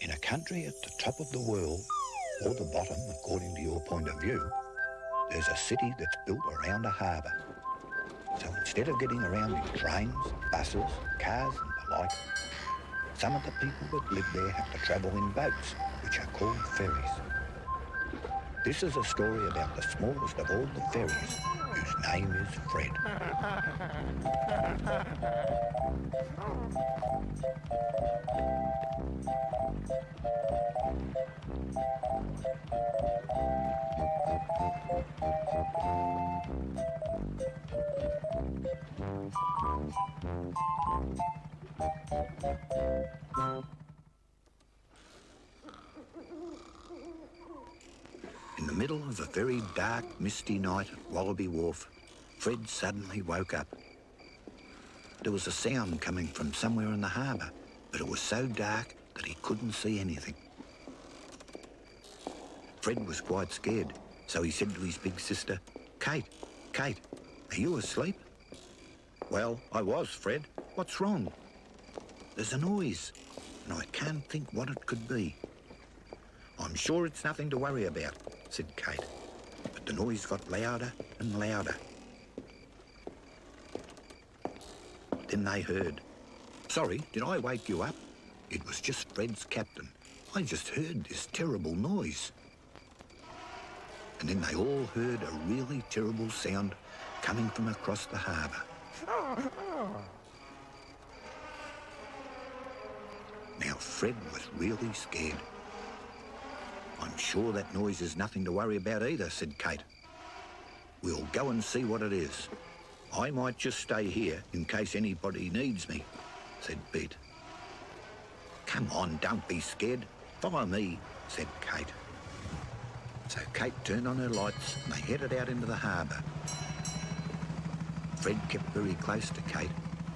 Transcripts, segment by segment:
In a country at the top of the world, or the bottom according to your point of view, there's a city that's built around a harbour. So instead of getting around in trains, buses, cars and the like, some of the people that live there have to travel in boats, which are called ferries. This is a story about the smallest of all the ferries, whose name is Fred. In the middle of a very dark, misty night at Wallaby Wharf, Fred suddenly woke up. There was a sound coming from somewhere in the harbour, but it was so dark that he couldn't see anything. Fred was quite scared, so he said to his big sister, Kate, are you asleep?" "Well, I was, Fred. What's wrong?" "There's a noise, and I can't think what it could be." "I'm sure it's nothing to worry about," said Kate. But the noise got louder and louder. Then they heard, "Sorry, did I wake you up?" It was just Fred's captain. "I just heard this terrible noise." And then they all heard a really terrible sound coming from across the harbour. Now Fred was really scared. "I'm sure that noise is nothing to worry about either," said Kate. "We'll go and see what it is. I might just stay here in case anybody needs me," said Pete. "Come on, don't be scared. Follow me," said Kate. So Kate turned on her lights and they headed out into the harbour. Fred kept very close to Kate.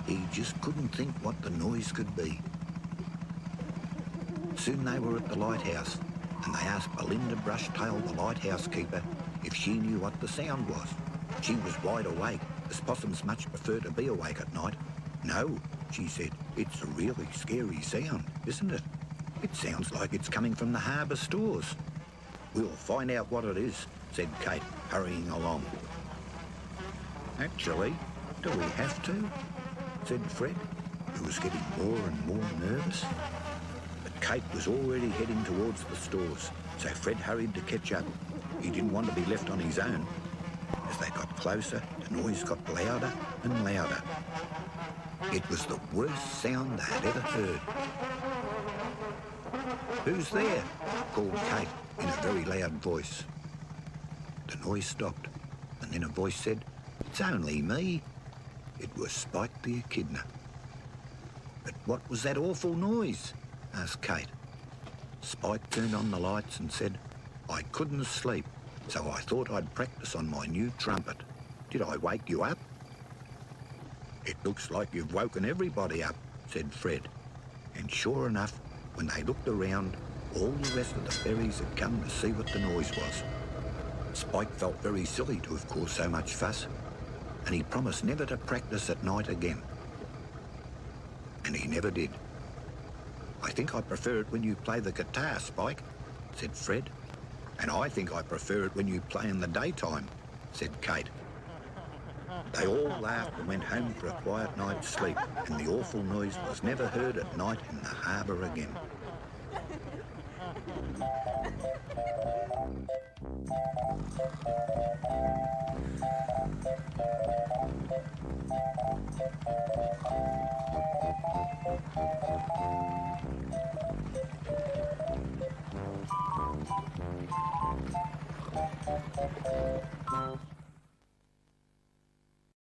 He just couldn't think what the noise could be. Soon they were at the lighthouse, and they asked Belinda Brushtail, the lighthouse keeper, if she knew what the sound was. She was wide awake, as possums much prefer to be awake at night. "No," she said, "it's a really scary sound, isn't it? It sounds like it's coming from the harbour stores." "We'll find out what it is," said Kate, hurrying along. "Actually, do we have to?" said Fred, who was getting more and more nervous. But Kate was already heading towards the stores, so Fred hurried to catch up. He didn't want to be left on his own. As they got closer, the noise got louder and louder. It was the worst sound they had ever heard. "Who's there?" called Kate in a very loud voice. The noise stopped, and then a voice said, "It's only me." It was Spike the echidna. "But what was that awful noise?" asked Kate. Spike turned on the lights and said, "I couldn't sleep, so I thought I'd practice on my new trumpet. Did I wake you up?" "It looks like you've woken everybody up," said Fred. And sure enough, when they looked around, all the rest of the ferries had come to see what the noise was. Spike felt very silly to have caused so much fuss, and he promised never to practice at night again. And he never did. "I think I prefer it when you play the guitar, Spike," said Fred. "And I think I prefer it when you play in the daytime," said Kate. They all laughed and went home for a quiet night's sleep, and the awful noise was never heard at night in the harbour again.